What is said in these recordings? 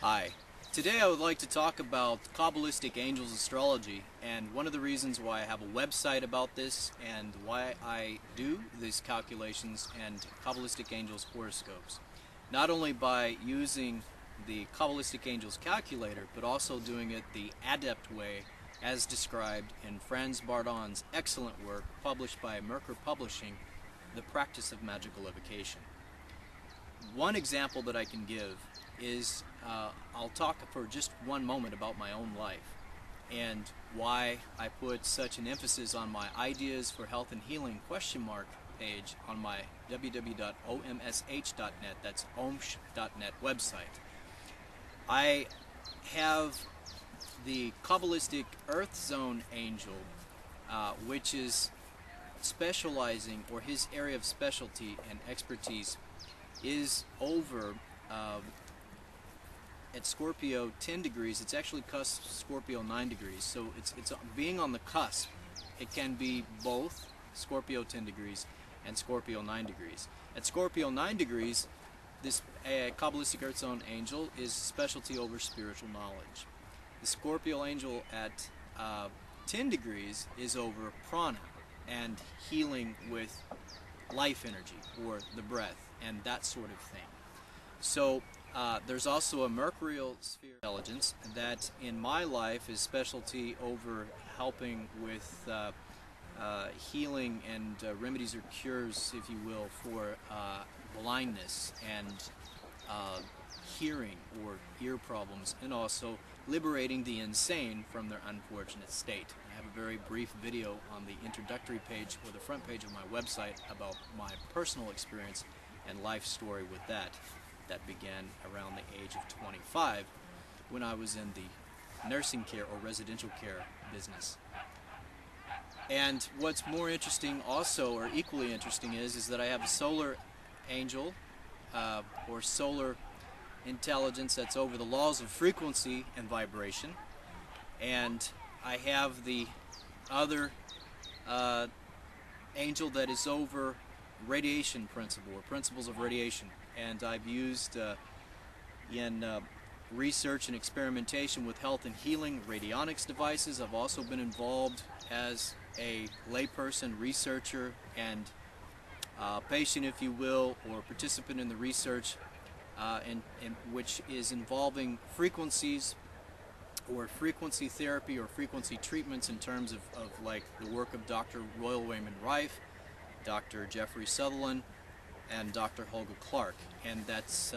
Hi. Today I would like to talk about Kabbalistic Angels Astrology, and one of the reasons why I have a website about this and why I do these calculations and Kabbalistic Angels horoscopes. Not only by using the Kabbalistic Angels calculator, but also doing it the adept way as described in Franz Bardon's excellent work published by Merkur Publishing, The Practice of Magical Evocation. One example that I can give is I'll talk for just one moment about my own life and why I put such an emphasis on my ideas for health and healing ? Page on my www.omsh.net, that's omsh.net website. I have the Kabbalistic Earth Zone Angel, which is specializing, or his area of specialty and expertise is over at Scorpio 10 degrees. It's actually cusp Scorpio 9 degrees, so it's being on the cusp. It can be both Scorpio 10 degrees and Scorpio 9 degrees. At Scorpio 9 degrees, this Kabbalistic Earth Zone Angel is specialty over spiritual knowledge. The Scorpio Angel at 10 degrees is over prana and healing with life energy or the breath and that sort of thing. So there's also a mercurial sphere of intelligence that in my life is specialty over helping with healing and remedies or cures, if you will, for blindness and hearing or ear problems, and also liberating the insane from their unfortunate state. I have a very brief video on the introductory page or the front page of my website about my personal experience and life story with that began around the age of 25 when I was in the nursing care or residential care business. And what's more interesting also, or equally interesting, is that I have a solar angel or solar intelligence that's over the laws of frequency and vibration, and I have the other angel that is over radiation principle or principles of radiation, and I've used in research and experimentation with health and healing radionics devices. I've also been involved as a layperson, researcher, and patient, if you will, or participant in the research in which is involving frequencies or frequency therapy or frequency treatments in terms of like the work of Dr. Royal Wayman Rife, Dr. Jeffrey Sutherland, and Dr. Holger Clark. And that's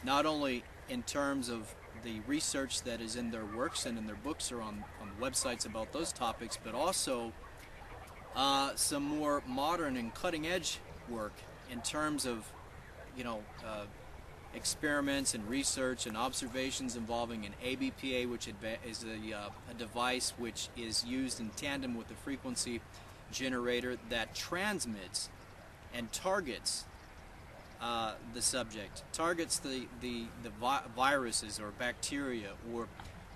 not only in terms of the research that is in their works and in their books or on websites about those topics, but also some more modern and cutting-edge work in terms of, experiments and research and observations involving an ABPA, which is a device which is used in tandem with the frequency generator that transmits and targets the subject, targets the viruses or bacteria or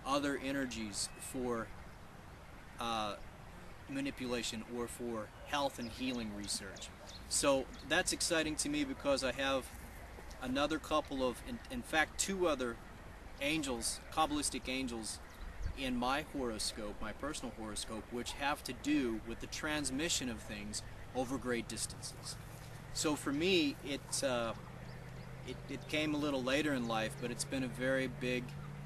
other energies for manipulation or for health and healing research. So that's exciting to me because I have another couple of, in fact, two other angels, Kabbalistic angels, in my horoscope, my personal horoscope, which have to do with the transmission of things over great distances. So for me, it came a little later in life, but it's been a very big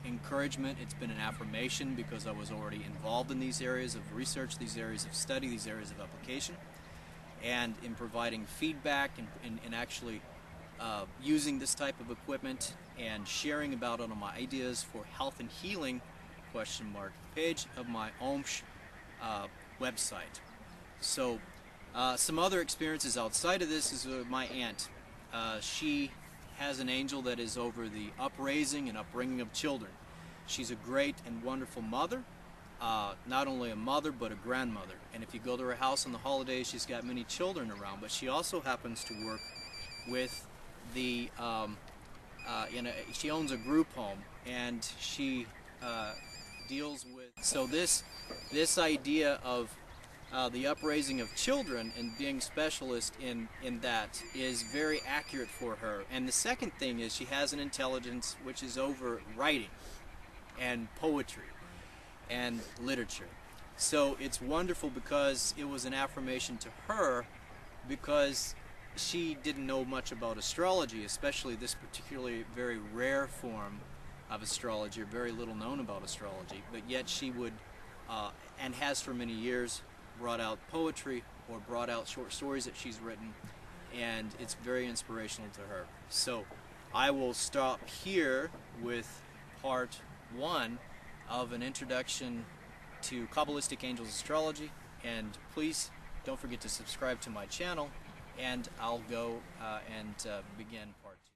encouragement. It's been an affirmation because I was already involved in these areas of research, these areas of study, these areas of application, and in providing feedback and actually using this type of equipment and sharing about it on my ideas for health and healing ? Page of my OMSH website. So some other experiences outside of this is my aunt. She has an angel that is over the upraising and upbringing of children. She's a great and wonderful mother, not only a mother but a grandmother. And if you go to her house on the holidays, she's got many children around, but she also happens to work with the, she owns a group home, and she deals with, so this idea of the upraising of children and being specialist in that is very accurate for her. And the second thing is she has an intelligence which is over writing and poetry and literature. So it's wonderful because it was an affirmation to her, because she didn't know much about astrology, especially this particularly very rare form of astrology, or very little known about astrology, but yet she would, and has for many years, brought out poetry or brought out short stories that she's written, and it's very inspirational to her. So I will stop here with part 1 of an introduction to Kabbalistic Angels Astrology, and please don't forget to subscribe to my channel, and I'll go and begin part 2.